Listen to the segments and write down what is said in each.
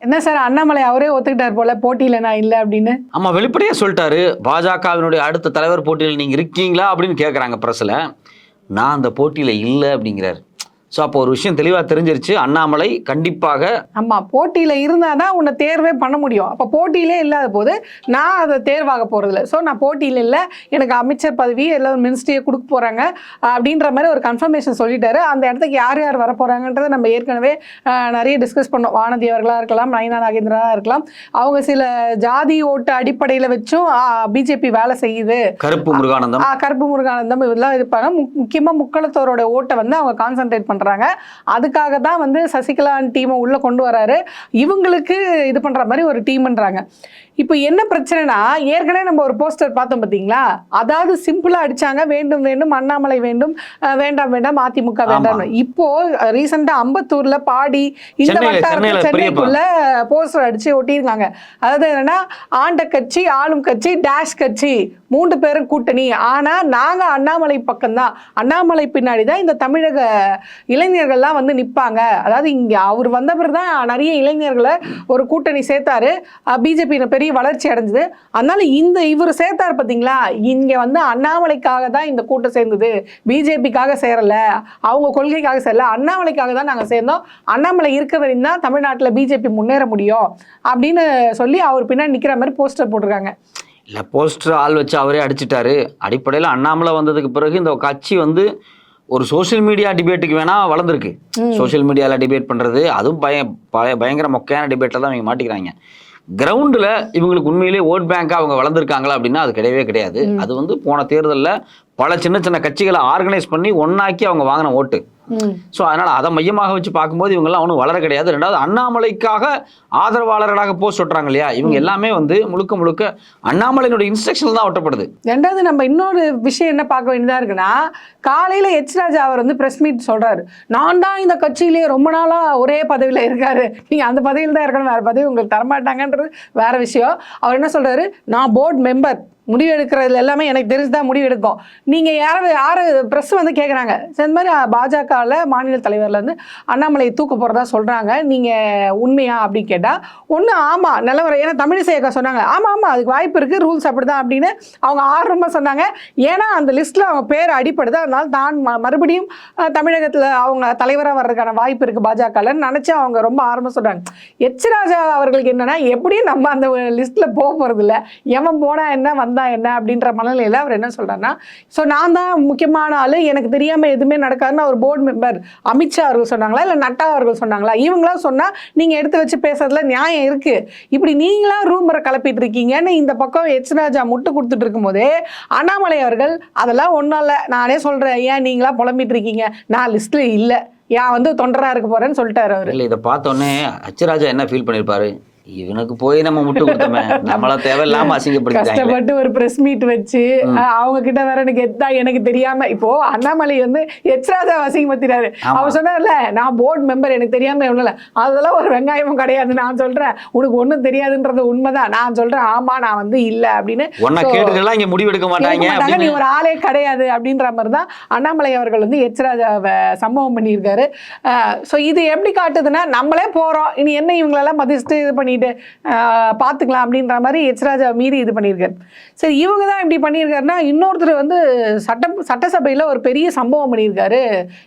என்ன சார் அண்ணாமலை அவரே ஒத்துக்கிட்டார் போல போட்டியில நான் இல்லை அப்படின்னு. ஆமா, வெளிப்படையா சொல்லிட்டாரு. பாஜகவினுடைய அடுத்த தலைவர் போட்டியில் நீங்க இருக்கீங்களா அப்படின்னு கேட்குறாங்க பிரஸ்ல. நான் அந்த போட்டியில இல்லை அப்படிங்கிறாரு. ஸோ அப்போ ஒரு விஷயம் தெளிவாக தெரிஞ்சிருச்சு, அண்ணாமலை கண்டிப்பாக. ஆமாம், போட்டியில் இருந்தால் தான் உன்னை தேர்வே பண்ண முடியும். அப்போ போட்டியிலே இல்லாத போது நான் அதை தேர்வாக போகிறதில்ல. ஸோ நான் போட்டியில் இல்லை, எனக்கு அமைச்சர் பதவி எல்லாம் மினிஸ்ட்ரியை கொடுக்க போகிறாங்க அப்படின்ற மாதிரி ஒரு கன்ஃபர்மேஷன் சொல்லிட்டாரு. அந்த இடத்துக்கு யார் யார் வர போகிறாங்கன்றதை நம்ம ஏற்கனவே நிறைய டிஸ்கஸ் பண்ணோம். வானதி அவர்களாக இருக்கலாம், நயனா நாகேந்திரனாக இருக்கலாம். அவங்க சில ஜாதி ஓட்டு அடிப்படையில் வச்சும் பிஜேபி வேலை செய்யுது. கருப்பு முருகானந்தம் இதெல்லாம் இருப்பாங்க. முக்கியமாக முக்களத்தோரோட ஓட்டை வந்து அவங்க கான்சன்ட்ரேட் பண்ணுறாங்க. அதுக்காக தான் வந்து சசிகலா டீமை உள்ள கொண்டு வராரு. இவங்களுக்கு இது பண்ற மாதிரி ஒரு டீம்ன்றாங்க. இப்போ என்ன பிரச்சனைனா, ஏற்கனவே நம்ம ஒரு போஸ்டர் பார்த்தோம் பார்த்தீங்களா, அதாவது சிம்பிளா அடிச்சாங்க, வேண்டும் வேண்டும் அண்ணாமலை வேண்டும், வேண்டாம் வேண்டாம் அதிமுக வேண்டாம். இப்போ ரீசெண்டா அம்பத்தூர்ல பாடி இந்த வட்டாரத்தில் சென்னைக்குள்ள போஸ்டர் அடிச்சு ஒட்டியிருக்காங்க. அதாவது என்னன்னா, ஆண்ட கட்சி ஆளும் கட்சி டேஷ் கட்சி 3 பேரும் கூட்டணி, ஆனா நாங்க அண்ணாமலை பக்கம்தான், அண்ணாமலை பின்னாடி தான் இந்த தமிழக இளைஞர்கள்லாம் வந்து நிற்பாங்க. அதாவது இங்க அவர் வந்த பிறகு தான் நிறைய இளைஞர்களை ஒரு கூட்டணி சேர்த்தாரு, பிஜேபி பெரிய வளர்ச்சி அடைஞ்சது. அதனால இந்த இவர் சேர்த்தார் பார்த்தீங்களா, இங்க வந்து அண்ணாமலைக்காக தான் இந்த கூட்டம் சேர்ந்தது, பிஜேபிக்காக சேரல, அவங்க கொள்கைக்காக சேரல, அண்ணாமலைக்காக தான் நாங்கள் சேர்ந்தோம், அண்ணாமலை இருக்க வரையும் தான் தமிழ்நாட்டில் பிஜேபி முன்னேற முடியும் அப்படின்னு சொல்லி அவர் பின்னாடி நிற்கிற மாதிரி போஸ்டர் போட்டிருக்காங்க. இல்லை, போஸ்டர் ஆள் வச்சு அவரே அடிச்சிட்டாரு. அடிப்படையில் அண்ணாமலை வந்ததுக்கு பிறகு இந்த கட்சி வந்து ஒரு சோஷியல் மீடியா டிபேட்டுக்கு வேணா வளர்ந்துருக்கு. சோஷியல் மீடியாவில் டிபேட் பண்ணுறது, அதுவும் பயங்கர மொக்கையான டிபேட்டில் தான் இவங்க மாட்டிக்கிறாங்க. கிரவுண்டில் இவங்களுக்கு உண்மையிலேயே ஓட் பேங்காக அவங்க வளர்ந்துருக்காங்களா அப்படின்னா அது கிடையவே கிடையாது. அது வந்து போன தேர்தலில் பல சின்ன சின்ன கட்சிகளை ஆர்கனைஸ் பண்ணி ஒன்னாக்கி அவங்க வாங்கின ஓட்டு. ஸோ அதனால் அதை மையமாக வச்சு பார்க்கும்போது இவங்கெல்லாம் ஒன்றும் வளர கிடையாது. ரெண்டாவது, அண்ணாமலைக்காக ஆதரவாளர்களாக போஸ்ட் ஒட்டுறாங்க இல்லையா, இவங்க எல்லாமே வந்து முழுக்க முழுக்க அண்ணாமலையினுடைய இன்ஸ்ட்ரக்ஷன் தான் ஒட்டப்படுது. ரெண்டாவது, நம்ம இன்னொரு விஷயம் என்ன பார்க்க வேண்டியதாக இருக்குன்னா, காலையில் எச் ராஜா அவர் வந்து ப்ரெஸ் மீட் சொல்கிறாரு, நான் தான் இந்த கட்சியிலே ரொம்ப நாளாக ஒரே பதவியில் இருக்காரு, நீங்கள் அந்த பதவியில் தான் இருக்கணும், வேறு பதவி உங்களுக்கு தரமாட்டாங்கன்றது வேற விஷயம். அவர் என்ன சொல்கிறாரு, நான் போர்டு மெம்பர், முடிவு எடுக்கிறதுல எல்லாமே எனக்கு தெரிஞ்சுதான் முடிவு எடுக்கும். நீங்கள் யாரு ப்ரெஸ் வந்து கேட்குறாங்க, இந்த மாதிரி பாஜகவில் மாநில தலைவரில் வந்து அண்ணாமலை தூக்க போகிறதா சொல்கிறாங்க, நீங்கள் உண்மையா அப்படின்னு கேட்டால், ஒன்று ஆமாம் நிலவரம், ஏன்னா தமிழிசை சொன்னாங்க ஆமாம் அதுக்கு வாய்ப்பு இருக்குது, ரூல்ஸ் அப்படி தான் அப்படின்னு அவங்க ஆர்வமாக சொன்னாங்க. ஏன்னா அந்த லிஸ்ட்டில் அவங்க பேர் அடிப்படுது, அதனால தான் மறுபடியும் தமிழகத்தில் அவங்க தலைவராக வர்றதுக்கான வாய்ப்பு இருக்குது பாஜகலன்னு நினச்சி அவங்க ரொம்ப ஆர்வமாக சொல்கிறாங்க. எச் ராஜா அவர்களுக்கு என்னென்னா, எப்படியும் நம்ம அந்த லிஸ்ட்டில் போக போகிறதில்ல, எவன் போனால் என்ன வந்தா என்ன அப்படின்ற மனநிலையில் அவர் என்ன சொல்றாருன்னா, ஸோ நான் தான் முக்கியமான ஆளு, எனக்கு தெரியாம எதுவுமே நடக்காதுன்னு ஒரு போர்டு மெம்பர் அமித்ஷா அவர்கள் சொன்னாங்களா இல்லை நட்டா அவர்கள் சொன்னாங்களா, இவங்களா சொன்னா நீங்க எடுத்து வச்சு பேசுறதுல நியாயம் இருக்கு, இப்படி நீங்களா ரூமரை கலப்பிட்டு இருக்கீங்கன்னு இந்த பக்கம் எச் ராஜா முட்டு கொடுத்துட்டு இருக்கும் போதே அண்ணாமலை அவர்கள் அதெல்லாம் ஒன்றும் இல்லை, நானே சொல்றேன், ஏன் நீங்களா புலம்பிட்டு இருக்கீங்க, நான் லிஸ்ட்ல இல்லை, ஏன் வந்து தொண்டரா இருக்க போறேன்னு சொல்லிட்டாரு அவர். இல்லை, இதை பார்த்தோன்னே எச் ராஜா என்ன ஃபீல் பண்ணியிருப்பாரு, இவனுக்கு போய் நம்ம முட்டு கொடுத்தோமே, நம்மள தேவையில்லாம அசிங்கப்படுத்தி கஷ்டப்பட்டு ஒரு பிரஸ் மீட் வச்சு அவங்க கிட்ட வேற எனக்கு தெரியாம, இப்போ அண்ணாமலை வந்து எச் ராஜா அசிங்கப்படுத்தினாரு. அவர் சொன்னார்ல, நான் போர்டு மெம்பர், எனக்கு தெரியாம எவ்வளவு, அதெல்லாம் ஒரு வெங்காயமும் கிடையாது, நான் சொல்றேன் உனக்கு ஒண்ணும் தெரியாதுன்றது உண்மைதான், நான் சொல்றேன் ஆமா நான் வந்து இல்ல அப்படின்னு இங்க முடிவெடுக்க மாட்டாங்க, நீ ஒரு ஆளே கிடையாது அப்படின்ற மாதிரி தான் அண்ணாமலை அவர்கள் வந்து எச் ராஜாவை சம்பவம் பண்ணியிருக்காரு. ஸோ இது எப்படி காட்டுதுன்னா, நம்மளே போறோம், இனி என்ன இவங்களெல்லாம் மதிச்சுட்டு இது பண்ணி பார்த்துக்கலாம் அப்படின்ற மாதிரி எச் ராஜா மீறி இது பண்ணியிருக்காரு. சரி, இவங்க தான் இப்படி பண்ணியிருக்காருன்னா, இன்னொருத்தர் வந்து சட்டசபையில் ஒரு பெரிய சம்பவம் பண்ணியிருக்காரு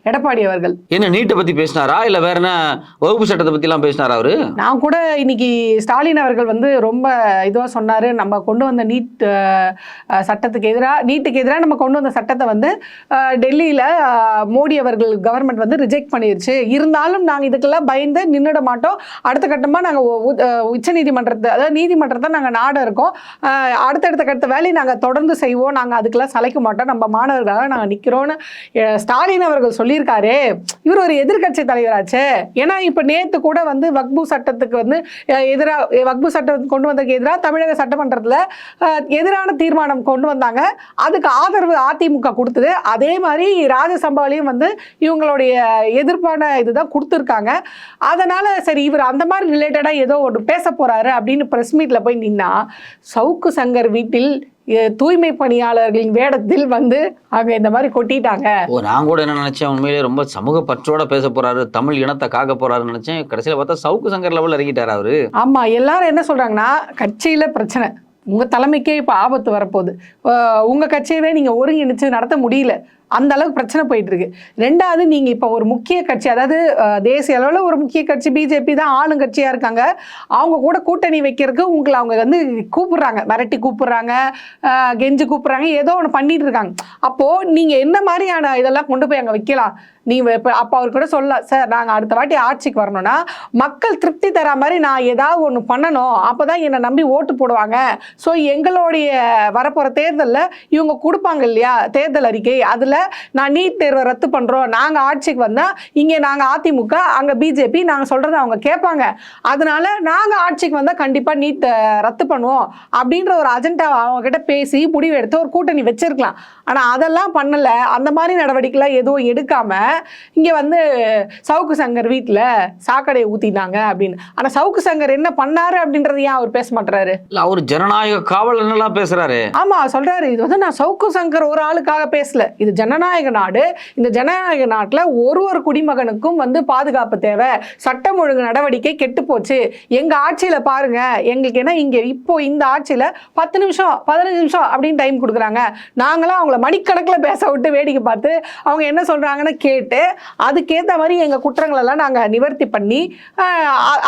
எடப்பாடி அவர்கள். என்ன நீட்டை பத்தி பேசினாரா இல்ல வேற என்ன வகுப்பு சட்டத்தை பத்தி எல்லாம் பேசினாரா அவரு? நான் கூட இன்னைக்கு ஸ்டாலின் அவர்கள் வந்து ரொம்ப இதுவாக சொன்னாரு, நம்ம கொண்டு வந்த நீட் சட்டத்துக்கு எதிராக, நீட்டுக்கு எதிராக நம்ம கொண்டு வந்த சட்டத்தை வந்து டெல்லியில் மோடி அவர்கள் கவர்மெண்ட் வந்து ரிஜெக்ட் பண்ணிருச்சு, இருந்தாலும் நாங்கள் இதுக்கெல்லாம் பயந்து நின்றுட மாட்டோம், அடுத்த கட்டமாக நாங்கள் உச்ச நீதிமன்றத்தை, அதாவது நீதிமன்றத்தை நாங்கள் நாட இருக்கோம், அடுத்தடுத்த வேலையை நாங்கள் தொடர்ந்து செய்வோம், நாங்கள் அதுக்கெல்லாம் சளைக்க மாட்டோம், நம்ம மாணவர்களாக நாங்கள் நிற்கிறோன்னு ஸ்டாலின் அவர்கள் சொல்லியிருக்காரு. இவர் ஒரு எதிர்கட்சி தலைவராச்சு. ஏன்னா இப்போ நேற்று கூட வந்து வக்பு சட்டத்துக்கு வந்து எதிராக, வக்பு சட்டம் கொண்டு வந்ததுக்கு எதிராக தமிழக சட்டமன்றத்தில் எதிரான தீர்மானம் கொண்டு வந்தாங்க, அதுக்கு ஆதரவு அதிமுக கொடுத்தது. அதே மாதிரி ராஜ்யசபாலையும் வந்து இவங்களுடைய எதிர்ப்பான இதுதான் கொடுத்துருக்காங்க. அதனால சரி, இவர் அந்த மாதிரி ரிலேட்டடாக ஏதோ ஒரு பேச போறாரு அப்படின்னு பிரஸ் மீட்ல போய் நின்னா, சவுக்கு சங்கர் வீட்டில் தூய்மை பணியாளர்களின் வேடத்தில் வந்து அங்க இந்த மாதிரி கொட்டிட்டாங்க. நான் கூட என்ன நினைச்சேன், உண்மையிலேயே ரொம்ப சமூக பற்றோட பேச போறாரு, தமிழ் இனத்தை காக்க போறாருன்னு நினைச்சேன். கடைசியில பார்த்தா சவுக்கு சங்கர் லெவல்ல இறங்கிட்டாரு அவரு. ஆமா, எல்லாரும் என்ன சொல்றாங்கன்னா கட்சியில பிரச்சனை, உங்க தலைமைக்கே இப்ப ஆபத்து வரப்போகுது, உங்க கட்சியவே நீங்க ஒருங்கிணைச்சு நடத்த முடியல, அந்த அளவுக்கு பிரச்சனை போயிட்டு இருக்கு. ரெண்டாவது, நீங்க இப்ப ஒரு முக்கிய கட்சி, அதாவது தேசிய அளவில் ஒரு முக்கிய கட்சி பிஜேபி தான் ஆளுங்கட்சியா இருக்காங்க, அவங்க கூட கூட்டணி வைக்கிறதுக்கு உங்களை அவங்க வந்து கூப்பிடுறாங்க, மிரட்டி கூப்பிடுறாங்க, கெஞ்சு கூப்பிடுறாங்க, ஏதோ ஒன்று பண்ணிட்டு இருக்காங்க. அப்போ நீங்க என்ன மாதிரியான இதெல்லாம் கொண்டு போய் அங்க வைக்கலாம்? நீங்க இப்போ அப்போ அவர் கூட சொல்ல, சார் நாங்கள் அடுத்த வாட்டி ஆட்சிக்கு வரணும்னா மக்கள் திருப்தி தர மாதிரி நான் ஏதாவது ஒன்று பண்ணணும், அப்போதான் என்னை நம்பி ஓட்டு போடுவாங்க. ஸோ எங்களுடைய வரப்போகிற தேர்தலில் இவங்க கொடுப்பாங்க இல்லையா தேர்தல் அறிக்கை, அதில் நான் நீட் தேர்வை ரத்து பண்ணுறோம், நாங்கள் ஆட்சிக்கு வந்தால் இங்கே நாங்கள் அதிமுக, அங்கே பிஜேபி, நாங்கள் சொல்கிறத அவங்க கேட்பாங்க, அதனால நாங்கள் ஆட்சிக்கு வந்தால் கண்டிப்பாக நீட் ரத்து பண்ணுவோம் அப்படின்ற ஒரு அஜெண்டா அவங்ககிட்ட பேசி முடிவு எடுத்து ஒரு கூட்டணி வச்சிருக்கலாம். ஆனால் அதெல்லாம் பண்ணலை. அந்த மாதிரி நடவடிக்கைலாம் எதுவும் எடுக்காமல் இங்கே வந்து சவுக்கு சங்கர் வீட்டில் சாக்கடையை ஊற்றினாங்க அப்படின்னு. ஆனால் சவுக்கு சங்கர் என்ன பண்ணாரு அப்படின்றது ஏன் அவர் பேச மாட்டாரு? இல்லை, அவர் ஜனநாயக காவலர்லாம் பேசுறாரு. ஆமாம், சொல்றாரு, இது வந்து நான் சவுக்கு சங்கர் ஒரு ஆளுக்காக பேசல, இது ஜனநாயக நாடு, இந்த ஜனநாயக நாட்டில் ஒரு குடிமகனுக்கும் வந்து பாதுகாப்பு தேவை, சட்டம் ஒழுங்கு நடவடிக்கை கெட்டு போச்சு, எங்கள் ஆட்சியில் பாருங்க, எங்களுக்கு என்ன இங்கே இப்போ இந்த ஆட்சியில் 10 நிமிஷம் 15 நிமிஷம் அப்படின்னு டைம் கொடுக்குறாங்க, நாங்களாம் அவங்கள மணிக்கணக்கில் பேச விட்டு வேடிக்கை பார்த்து அவங்க என்ன சொல்கிறாங்கன்னு கேட்டு அதுக்கேற்ற மாதிரி எங்கள் குற்றங்கள் எல்லாம் நாங்கள் நிவர்த்தி பண்ணி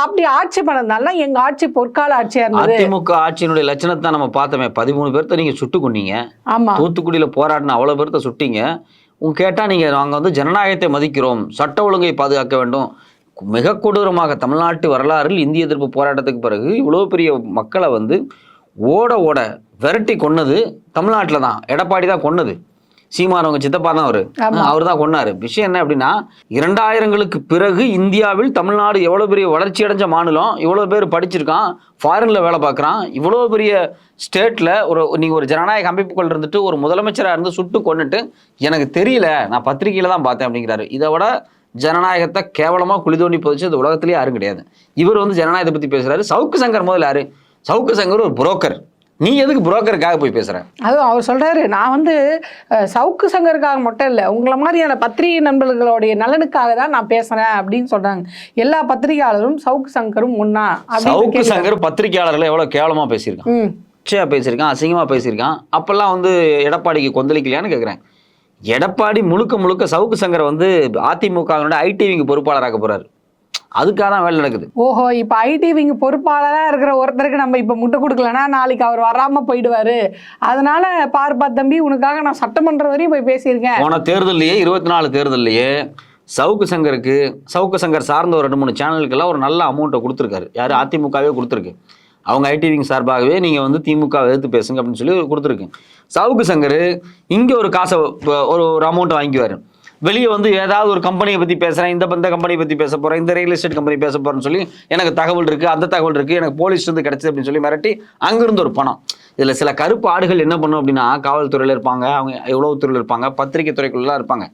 அப்படி ஆட்சி பண்ணதுனால எங்கள் ஆட்சி பொற்கால ஆட்சியாக இருந்தது. அதிமுக ஆட்சியினுடைய லட்சணத்தை நம்ம பார்த்தோமே, 13 பேர்த்த நீங்கள் சுட்டு கொண்டீங்க. ஆமாம், தூத்துக்குடியில் போராடின அவ்வளோ பேர்த்த சுட்டீங்க. கேட்டால் நீங்கள் நாங்கள் வந்து ஜனநாயகத்தை மதிக்கிறோம், சட்ட ஒழுங்கை பாதுகாக்க வேண்டும். மிக கொடூரமாக தமிழ்நாட்டு வரலாறில் இந்திய எதிர்ப்பு போராட்டத்துக்கு பிறகு இவ்வளோ பெரிய மக்களை வந்து ஓட ஓட விரட்டி கொன்னது தமிழ்நாட்டில் தான். எடப்பாடி தான் கொன்னது. சீமான் அவங்க சித்தப்பா தான் அவர் தான் கொண்டாரு. விஷயம் என்ன அப்படின்னா, 2000ங்களுக்கு பிறகு இந்தியாவில் தமிழ்நாடு எவ்வளோ பெரிய வளர்ச்சி அடைஞ்ச மாநிலம், இவ்வளோ பேர் படிச்சிருக்கான், ஃபாரின்ல வேலை பார்க்குறான், இவ்வளோ பெரிய ஸ்டேட்டில் நீங்கள் ஒரு ஜனநாயக அமைப்புகள் இருந்துட்டு ஒரு முதலமைச்சராக இருந்து சுட்டு கொண்டுட்டு எனக்கு தெரியல, நான் பத்திரிகையில் தான் பார்த்தேன் அப்படிங்கிறாரு. இதை விட ஜனநாயகத்தை கேவலமாக குழி தோண்டி போதிச்சு இந்த உலகத்திலேயே யாரும் கிடையாது. இவர் வந்து ஜனநாயகத்தை பற்றி பேசுகிறாரு. சவுக்கு சங்கர் முதல்ல யாரு? சவுக்கு சங்கர் ஒரு புரோக்கர். நீ எதுக்கு புரோக்கருக்காக போய் பேசுற? அதுவும் அவர் சொல்றாரு, நான் வந்து சவுக்கு சங்கருக்காக மட்டும் இல்லை, உங்களை மாதிரியான பத்திரிகை நண்பர்களுடைய நலனுக்காக தான் நான் பேசுறேன் அப்படின்னு சொல்றாங்க. எல்லா பத்திரிகையாளரும் சவுக்கு சங்கரும் ஒன்னா. சவுக்கு சங்கர் பத்திரிகையாளர்களை எவ்வளவு கேவலமா பேசியிருக்கான், பேசியிருக்கான், அசிங்கமா பேசியிருக்கான். அப்பெல்லாம் வந்து எடப்பாடிக்கு கொந்தளிக்கலையான்னு கேட்குறேன். எடப்பாடி முழுக்க முழுக்க சவுக்கு சங்கரை வந்து அதிமுக ஐடிவிக்கு பொறுப்பாளராக்க போறாரு. அதுக்காக தான் வேலை நடக்குது. ஓஹோ, இப்ப ஐடிவிங்க பொறுப்பாளரா இருக்கிற ஒருத்தருக்கு நம்ம இப்ப முட்டை கொடுக்கலன்னா நாளைக்கு அவர் வராம போயிடுவாரு, அதனால பார்ப்பா தம்பி உனக்காக நான் சட்டமன்ற வரையும் போய் பேசியிருக்கேன். போன தேர்தலையே 24 தேர்தலையே சவுக்கு சங்கர் சார்ந்த ஒரு 2-3 சேனலுக்கெல்லாம் ஒரு நல்ல அமௌண்ட்டை கொடுத்துருக்காரு. யாரு? அதிமுகவே கொடுத்துருக்கு. அவங்க ஐடிவிங் சார்பாகவே நீங்கள் வந்து திமுக எதிர்த்து பேசுங்க அப்படின்னு சொல்லி கொடுத்துருக்கு. சவுக்கு சங்கர் இங்கே ஒரு காசை ஒரு அமௌண்ட்டை வாங்கிக்குவார். வெளியே வந்து ஏதாவது ஒரு கம்பெனியை பற்றி பேசுகிறேன், இந்த கம்பெனியை பற்றி பேச போகிறேன், இந்த ரியல் எஸ்டேட் கம்பெனி பேச போகிறேன்னு சொல்லி எனக்கு தகவல் இருக்குது, அந்த தகவல் இருக்குது, எனக்கு போலீஸ்லேருந்து கிடச்சிது அப்படின்னு சொல்லி மிரட்டி அங்கேருந்து ஒரு பணம். இதில் சில கருப்பு ஆடுகள் என்ன பண்ணும் அப்படின்னா, காவல்துறையில் இருப்பாங்க, அவங்க உளவுத்துறையில் இருப்பாங்க, பத்திரிகை துறைக்குள்ளலாம் இருப்பாங்க.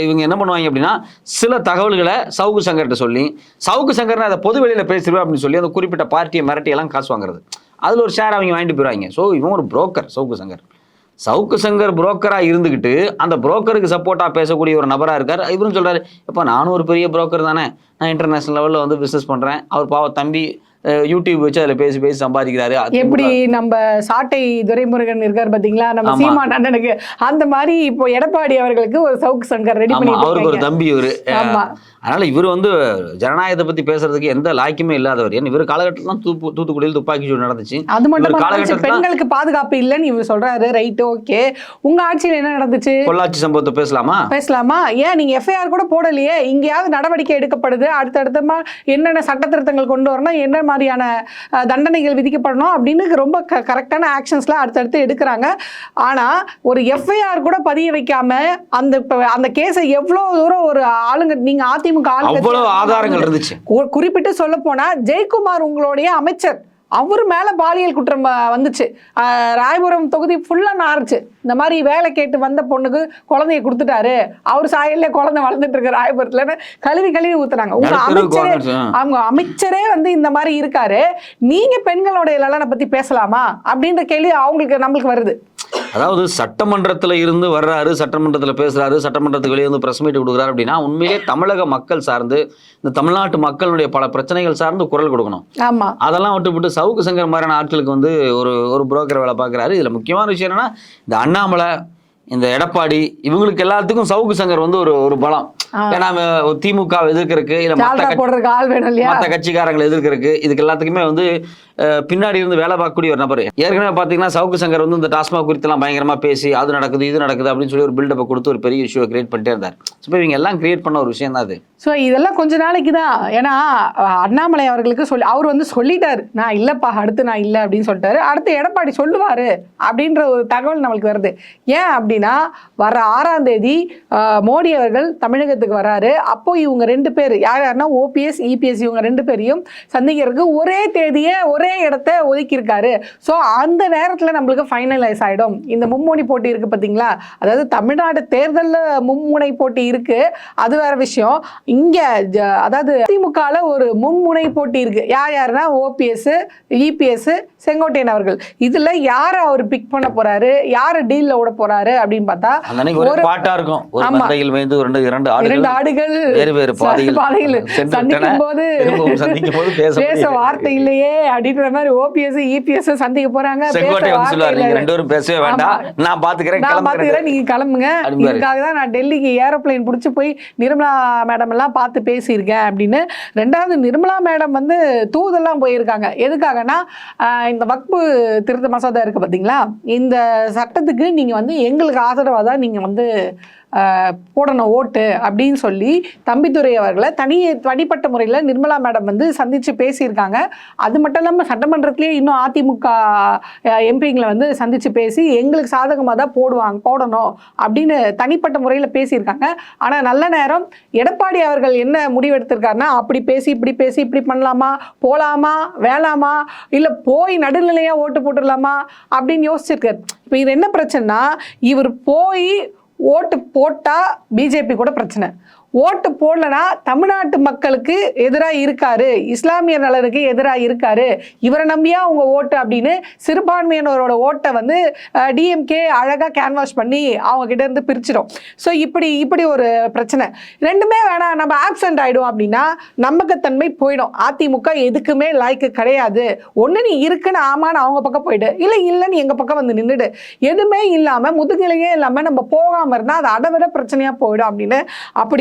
இவங்க என்ன பண்ணுவாங்க அப்படின்னா, சில தகவல்களை சவுக்கு சங்கர்கிட்ட சொல்லி, சவுக்கு சங்கர்னா அதை பொது வெளியில் பேசிடுவேன் அப்படின்னு சொல்லி அந்த குறிப்பிட்ட பார்ட்டியை மிரட்டி எல்லாம் காசு வாங்குறது. அதில் ஒரு ஷேர் அவங்க வாங்கிட்டு போயிடுவாங்க. ஸோ இவங்க ஒரு புரோக்கர். சவுக்கு சங்கர் புரோக்கராக இருந்துக்கிட்டு அந்த புரோக்கருக்கு சப்போர்ட்டாக பேசக்கூடிய ஒரு நபராக இருக்கார். இவரும் சொல்கிறாரு, இப்போ நானும் ஒரு பெரிய புரோக்கர் தானே, நான் இன்டர்நேஷனல் லெவலில் வந்து பிஸ்னஸ் பண்ணுறேன். அவர் பாவ தம்பி யூடியூப் வச்சு அதில் பேசி சம்பாதிக்கிறாரு. எப்படி நம்ம சாட்டை துரைமுருகன் இருக்கார் பார்த்தீங்களா, நம்ம சீமான் அண்ணனுக்கு, அந்த மாதிரி இப்போ எடப்பாடி அவர்களுக்கு ஒரு சவுக்கு சங்கர் ரெடி பண்ணி அவருக்கு ஒரு தம்பி இவரு. அதனால இவர் வந்து ஜனநாயகத்தை பத்தி பேசுறதுக்கு எந்த லாய்க்குமே இல்லாதவர். ஏன்னா இவர் காலகட்டத்தில் தூத்துக்குடியில் துப்பாக்கி சூடு நடந்துச்சு. அது மட்டும் பெண்களுக்கு பாதுகாப்பு இல்லைன்னு இவர் சொல்றாரு. Right, okay. உங்க ஆட்சியில் என்ன நடந்துச்சு? பொள்ளாச்சி சம்பவத்தை பேசலாமா? ஏன் நீங்க எஃப்ஐஆர் கூட போடலையே? இங்கேயாவது நடவடிக்கை எடுக்கப்படுது, அடுத்தடுத்தமா என்னென்ன சட்ட திருத்தங்கள் கொண்டு வரணும், என்ன மாதிரியான தண்டனைகள் விதிக்கப்படணும் அப்படின்னு ரொம்ப கரெக்டான ஆக்ஷன்ஸ்லாம் அடுத்தடுத்து எடுக்கிறாங்க. ஆனா ஒரு எஃப்ஐஆர் கூட பதிய வைக்காம அந்த கேஸை எவ்வளவு தூரம் ஒரு ஆளுங்க, நீங்க அதிமுக அவ்வளவு ஆதாரங்கள் இருந்துச்சு. குறிப்பிட்டு சொல்ல போனா ஜெயக்குமார் உங்களுடைய அமைச்சர், அவர் மேல பாலியல் குற்றம் வந்துச்சு. ராயபுரம் தொகுதி ஃபுல்லா நாறுச்சு. இந்த மாதிரி வேலை கேட்டு வந்த பொண்ணுக்கு குழந்தைய கொடுத்துட்டாரு, அவர் சாயல்ல குழந்தை வளர்ந்துட்டு இருக்கு ராயபுரத்துல கழுவி கழுவி ஊத்துறாங்க. அவங்க அமைச்சரே வந்து இந்த மாதிரி இருக்காரு, நீங்க பெண்களுடைய நலனை பத்தி பேசலாமா அப்படின்ற கேள்வி அவங்களுக்கு நம்மளுக்கு வருது. அதாவது சட்டமன்றத்தில் இருந்து வர்றாரு, சட்டமன்றத்தில் பேசுறாரு, சட்டமன்றத்துக்கு வெளியே வந்து பிரஸ் மீட் கொடுக்குறாரு அப்படின்னா உண்மையிலே தமிழக மக்கள் சார்ந்து இந்த தமிழ்நாட்டு மக்களுடைய பல பிரச்சனைகள் சார்ந்து குரல் கொடுக்கணும். ஆமா, அதெல்லாம் விட்டு சவுக்கு சங்கர் மாதிரியான ஆட்களுக்கு வந்து ஒரு புரோக்கர் வேலை பார்க்குறாரு. இதுல முக்கியமான விஷயம் என்னன்னா, இந்த அண்ணாமலை, இந்த எடப்பாடி, இவங்களுக்கு எல்லாத்துக்கும் சவுக்கு சங்கர் வந்து ஒரு பலம். ஏன்னா திமுக எதிர்க்கிறதுக்கு இல்ல மற்ற கட்சிக்காரங்களை எதிர்க்கிறதுக்கு இதுக்கு எல்லாத்துக்குமே வந்து பின்னாடி இருந்து வேலை பார்க்கக்கூடிய ஒரு நபர். ஏற்கனவே பாத்தீங்கன்னா சவுக்கு சங்கர் வந்து இந்த டாஸ்மாக் குறித்து எல்லாம் பயங்கரமா பேசி அது நடக்குது இது நடக்குது அப்படின்னு சொல்லி ஒரு பில்டப்பை கொடுத்து ஒரு பெரிய இஷ்யூவை கிரியேட் பண்ணிட்டே இருந்தார். இவங்க எல்லாம் கிரியேட் பண்ண ஒரு விஷயம் தான் அது. ஸோ இதெல்லாம் கொஞ்ச நாளைக்கு தான். ஏன்னா அண்ணாமலை அவர்களுக்கு அவர் வந்து சொல்லிட்டாரு, நான் இல்லப்பா, அடுத்து நான் இல்லை அப்படின்னு சொல்லிட்டாரு. அடுத்து எடப்பாடி சொல்லுவாரு அப்படின்ற ஒரு தகவல் நம்மளுக்கு வருது. ஏன் அப்படின்னா வர 6ஆம் தேதி மோடி அவர்கள் தமிழகத்துக்கு வராரு. அப்போ இவங்க 2 பேர் யாருன்னா ஓபிஎஸ் இபிஎஸ் இவங்க 2 பேரையும் சந்திக்கிறதுக்கு ஒரே தேதியை ஒரே இடத்த ஒதுக்கியிருக்காரு. ஸோ அந்த நேரத்தில் நம்மளுக்கு ஃபைனலைஸ் ஆகிடும். இந்த மும்முனை போட்டி இருக்கு பார்த்தீங்களா, அதாவது தமிழ்நாடு தேர்தலில் மும்முனை போட்டி இருக்கு, அது வேற விஷயம். இங்க அதாவது திமுகல ஒரு முன்முனை போட்டி இருக்கு. யாருன்னா ஓபிஎஸ் இபிஎஸ் செங்கோட்டையன் அவர்கள். இதுல யாரை அவர் பிக் பண்ண போறாரு, யாரை டீல்ல விட போறாரு அப்படின்னு பார்த்தா ஒரு பாட்டா இருக்கும். ஒரு மந்தையில் வைத்து 2 ஆடுகள் வேறு பாதையில் சந்திக்கும் போது பேச வார்த்தை இல்லையே அப்படின்ற மாதிரி ஓபிஎஸ் இபிஎஸ் சந்திக்க போறாங்க. பேசவே வேண்டாம், நான் பாத்துக்கிறேன், நீங்க கிளம்புங்க. இதுக்காக தான் நான் டெல்லிக்கு ஏரோப்ளைன் பிடிச்சி போய் நிர்மலா மேடம் எல்லாம் பார்த்து பேசியிருக்கேன் அப்படின்னு. 2வது நிர்மலா மேடம் வந்து தூதெல்லாம் போயிருக்காங்க. எதுக்காகனா இந்த வக்பு திருத்த மசோதா இருக்கு பார்த்தீங்களா, இந்த சட்டத்துக்கு நீங்க வந்து எங்களுக்கு ஆதரவாக தான் நீங்க வந்து போடணும் ஓட்டு அப்படின்னு சொல்லி தம்பிதுரை அவர்களை தனிப்பட்ட முறையில் நிர்மலா மேடம் வந்து சந்தித்து பேசியிருக்காங்க. அது மட்டும் இல்லாமல் சட்டமன்றத்திலேயே இன்னும் அதிமுக எம்பிங்களை வந்து சந்தித்து பேசி எங்களுக்கு சாதகமாக தான் போடணும் அப்படின்னு தனிப்பட்ட முறையில் பேசியிருக்காங்க. ஆனால் நல்ல நேரம் எடப்பாடி அவர்கள் என்ன முடிவெடுத்திருக்காருன்னா, அப்படி பேசி இப்படி பண்ணலாமா, போகலாமா வேணாமா, இல்லை போய் நடுநிலையாக ஓட்டு போட்டுடலாமா அப்படின்னு யோசிச்சிருக்காரு. இப்போ இது என்ன பிரச்சனைனா, இவர் போய் ஓட்டு போட்டா பிஜேபி கூட பிரச்சனை, ஓட்டு போடலனா தமிழ்நாட்டு மக்களுக்கு எதிராக இருக்காரு, இஸ்லாமிய நலனுக்கு எதிராக இருக்காரு, இவரை நம்பியா அவங்க ஓட்டு அப்படின்னு சிறுபான்மையினரோட ஓட்டை வந்து டிஎம்கே அழகாக கேன்வாஸ் பண்ணி அவங்க கிட்ட இருந்து பிரிச்சிடும். ஸோ இப்படி ஒரு பிரச்சனை. 2மே வேணாம், நம்ம ஆப்சண்ட் ஆகிடும் அப்படின்னா நம்பகத்தன்மை போயிடும். அதிமுக எதுக்குமே லாய்க்கு கிடையாது. ஒன்று நீ இருக்குன்னு ஆமான்னு அவங்க பக்கம் போயிடு, இல்லைன்னு எங்கள் பக்கம் வந்து நின்றுடு. எதுவுமே இல்லாமல் முதுகிலையே இல்லாமல் நம்ம போகாமல் இருந்தால் அது அதை விட பிரச்சனையாக போயிடும் அப்படின்னு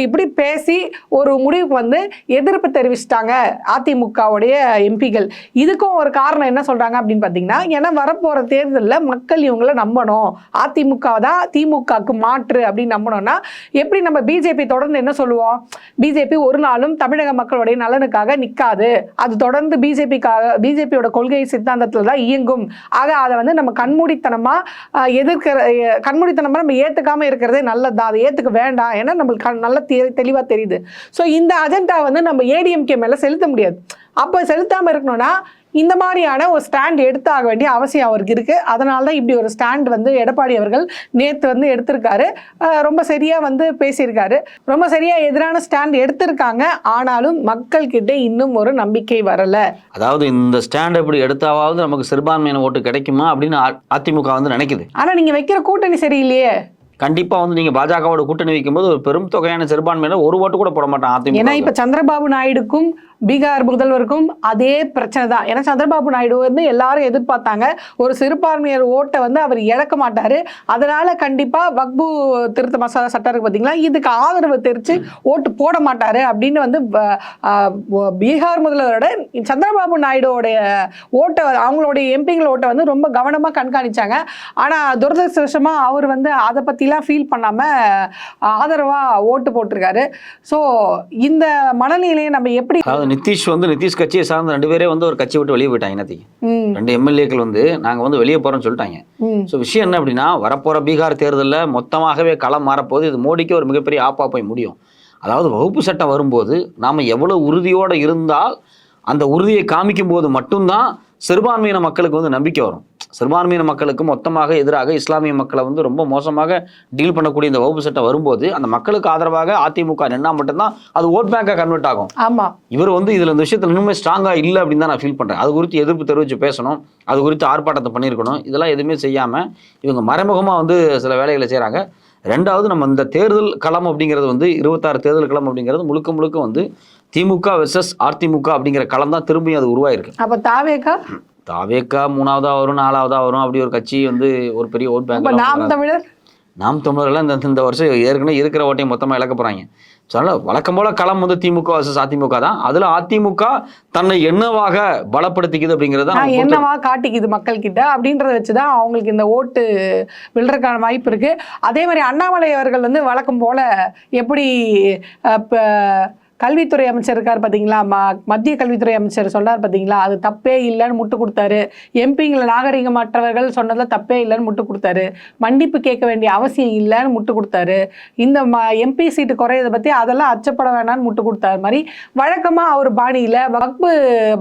இப்படி பேசி ஒரு முடிவுக்கு வந்து எதிர்ப்பு தெரிவிச்சிட்டாங்க அதிமுகவுடைய எம்பிகள். இதுக்கும் ஒரு காரணம் என்ன சொல்றாங்க அப்படின்னு பார்த்தீங்கன்னா, ஏன்னா வரப்போற தேர்தலில் மக்கள் இவங்களை நம்பணும், அதிமுக தான் திமுகவுக்கு மாற்று அப்படின்னு நம்பணும்னா எப்படி நம்ம பிஜேபி தொடர்ந்து என்ன சொல்லுவோம், பிஜேபி ஒரு நாளும் தமிழக மக்களுடைய நலனுக்காக நிற்காது, அது தொடர்ந்து பிஜேபியோட கொள்கை சித்தாந்தத்தில் தான் இயங்கும். ஆக அதை வந்து நம்ம கண்மூடித்தனமா நம்ம ஏத்துக்காம இருக்கிறதே நல்லதுதான், அதை ஏத்துக்க வேண்டாம், ஏன்னா நம்மளுக்கு நல்ல தெளிவா தெரியுது. ஸோ இந்த அஜெண்டா வந்து நம்ம ஏடிஎம்கே மேல செலுத்த முடியாது. அப்போ செலுத்தாம இருக்கணும்னா இந்த மாதிரியான ஒரு ஸ்டாண்ட் எடுத்தாக வேண்டிய அவசியம் அவருக்கு இருக்கு. அதனால தான் இப்படி ஒரு ஸ்டாண்ட் வந்து எடப்பாடி அவர்கள் நேற்று வந்து எடுத்திருக்காரு. ரொம்ப சரியா வந்து பேசியிருக்காரு, ரொம்ப சரியா எதிரான ஸ்டாண்ட் எடுத்திருக்காங்க. ஆனாலும் மக்கள் கிட்ட இன்னும் ஒரு நம்பிக்கை வரல. அதாவது இந்த ஸ்டாண்ட் எப்படி எடுத்தாவது நமக்கு சிறுபான்மையான ஓட்டு கிடைக்குமா அப்படின்னு அதிமுக வந்து நினைக்குது. ஆனா நீங்க வைக்கிற கூட்டணி சரியில்லையே. கண்டிப்பா வந்து நீங்க பாஜகவோட கூட்டணி வைக்கும்போது ஒரு பெரும் தொகையான சிறுபான்மையினர் ஒரு ஓட்டு கூட போட மாட்டான் அதிமுக. ஏன்னா இப்ப சந்திரபாபு நாயுடுக்கும் பீகார் முதல்வருக்கும் அதே பிரச்சனை தான். ஏன்னா சந்திரபாபு நாயுடு வந்து எல்லாரும் எதிர்பார்த்தாங்க ஒரு சிறுபான்மையர் ஓட்டை வந்து அவர் இழக்க மாட்டாரு, அதனால கண்டிப்பா வக்பு திருத்த மசோதா சட்டம் இருக்கு பார்த்தீங்களா, இதுக்கு ஆதரவு தெரிச்சு ஓட்டு போட மாட்டாரு அப்படின்னு வந்து பீகார் முதல்வரோட சந்திரபாபு நாயுடுவோடைய ஓட்டை, அவங்களுடைய எம்பிங்களோட ஓட்டை வந்து ரொம்ப கவனமா கண்காணிச்சாங்க. ஆனா துரதிருஷ்டவசமா அவர் வந்து அதை பத்திலாம் ஃபீல் பண்ணாம ஆதரவா ஓட்டு போட்டிருக்காரு. ஸோ இந்த மனநிலையை நம்ம எப்படி, நிதிஷ் கட்சியை சார்ந்த 2 பேரே வந்து ஒரு கட்சி விட்டு வெளியே போயிட்டாங்க. இன்னத்துக்கு 2 எம்எல்ஏக்கள் வந்து நாங்க வந்து வெளியே போறோம்னு சொல்லிட்டாங்க. ஸோ விஷயம் என்ன அப்படின்னா, வரப்போற பீகார் தேர்தலில் மொத்தமாகவே களம் மாறப்போது இது மோடிக்கு ஒரு மிகப்பெரிய ஆப்பா போய் முடியும். அதாவது வகுப்பு சட்டம் வரும்போது நாம எவ்வளவு உறுதியோடு இருந்தால் அந்த உறுதியை காமிக்கும் போது மட்டும்தான் சிறுபான்மையின மக்களுக்கு வந்து நம்பிக்கை வரும். சிறுபான்மையின மக்களுக்கு மொத்தமாக எதிராக இஸ்லாமிய மக்களை வந்து ரொம்ப மோசமாக டீல் பண்ணக்கூடிய இந்த வகுப்பு சட்டம் வரும்போது அந்த மக்களுக்கு ஆதரவாக அதிமுக நின்னா மட்டும்தான் அது ஓட் பேங்காக கன்வெர்ட் ஆகும். ஆமா, இவர் வந்து இதுல இந்த விஷயத்துல இன்னுமே ஸ்ட்ராங்கா இல்லை அப்படின்னு தான் நான் ஃபீல் பண்றேன். அது குறித்து எதிர்ப்பு தெரிவிச்சு பேசணும், அது குறித்து ஆர்ப்பாட்டத்தை பண்ணியிருக்கணும். இதெல்லாம் எதுவுமே செய்யாம இவங்க மறைமுகமா வந்து சில வேலைகளை செய்றாங்க. ரெண்டாவது, நம்ம இந்த தேர்தல் களம் அப்படிங்கிறது வந்து 26 தேர்தல் களம் அப்படிங்கிறது முழுக்க முழுக்க வந்து திமுக வெர்சஸ் அதிமுக அப்படிங்கிற களம் தான் திரும்பியும் அது உருவாயிருக்கு. அப்ப தாவேகா தாவேக்கா 3ஆவதா வரும், 4ஆவதா வரும். அப்படி ஒரு கட்சி வந்து ஒரு பெரிய ஓட் அப்ப பேங்க். நாம் தமிழர் நாம் தமிழர்லாம் இந்த வருஷம் ஏற்கனவே இருக்கிற ஓட்டையும் மொத்தமாக இழக்க போகிறாங்க. ஸோ அதனால் வழக்கம் போல களம் வந்து திமுக வர்சஸ் அதிமுக தான். அதில் அதிமுக தன்னை என்னவாக பலப்படுத்திக்குது அப்படிங்கிறது என்னவா காட்டிக்குது மக்கள் கிட்ட அப்படின்றத வச்சுதான் அவங்களுக்கு இந்த ஓட்டு விழுறதுக்கான வாய்ப்பு இருக்கு. அதே மாதிரி அண்ணாமலை அவர்கள் வந்து வழக்கம் போல எப்படி கல்வித்துறை அமைச்சர் இருக்கார் பார்த்தீங்களா, மத்திய கல்வித்துறை அமைச்சர் சொன்னார் பார்த்தீங்களா, அது தப்பே இல்லைன்னு முட்டு கொடுத்தாரு. எம்பிங்களை நாகரிகமற்றவர்கள் சொன்னதில் தப்பே இல்லைன்னு முட்டு கொடுத்தாரு. மன்னிப்பு கேட்க வேண்டிய அவசியம் இல்லைன்னு முட்டு கொடுத்தாரு. இந்த எம்பி சீட்டு குறையதை பற்றி அதெல்லாம் அச்சப்பட வேணான்னு முட்டு கொடுத்தாரு. மாதிரி வழக்கமாக அவர் பாணியில் வக்பு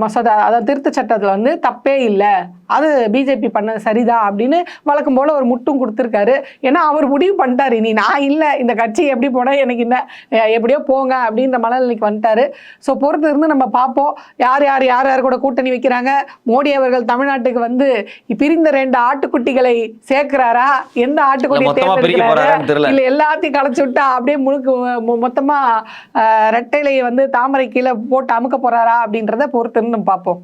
மசோதா அதாவது திருத்த சட்டத்தில் வந்து தப்பே இல்லை, அது பிஜேபி பண்ணது சரிதான் அப்படின்னு வழக்கம் போல் ஒரு முட்டும் கொடுத்துருக்காரு. ஏன்னா அவர் முடிவு பண்ணிட்டாரு, இனி நான் இல்லை, இந்த கட்சி எப்படி போனால் எனக்கு என்ன, எப்படியோ போங்க அப்படின்ற மனநிலைக்கு வந்துட்டாரு. ஸோ பொறுத்து இருந்து நம்ம பார்ப்போம் யார் யார் யார் யார் கூட கூட்டணி வைக்கிறாங்க. மோடி அவர்கள் தமிழ்நாட்டுக்கு வந்து பிரிந்த 2 ஆட்டுக்குட்டிகளை சேர்க்கிறாரா, எந்த ஆட்டுக்குட்டி தேர்ந்தெடுக்கிறாரு, இல்லை எல்லாத்தையும் களைச்சு விட்டா அப்படியே மொத்தமாக ரெட்டையிலையை வந்து தாமரை கீழே போட்டு அமுக்க போறாரா அப்படின்றத பொறுத்து இருந்து நம்ம பார்ப்போம்.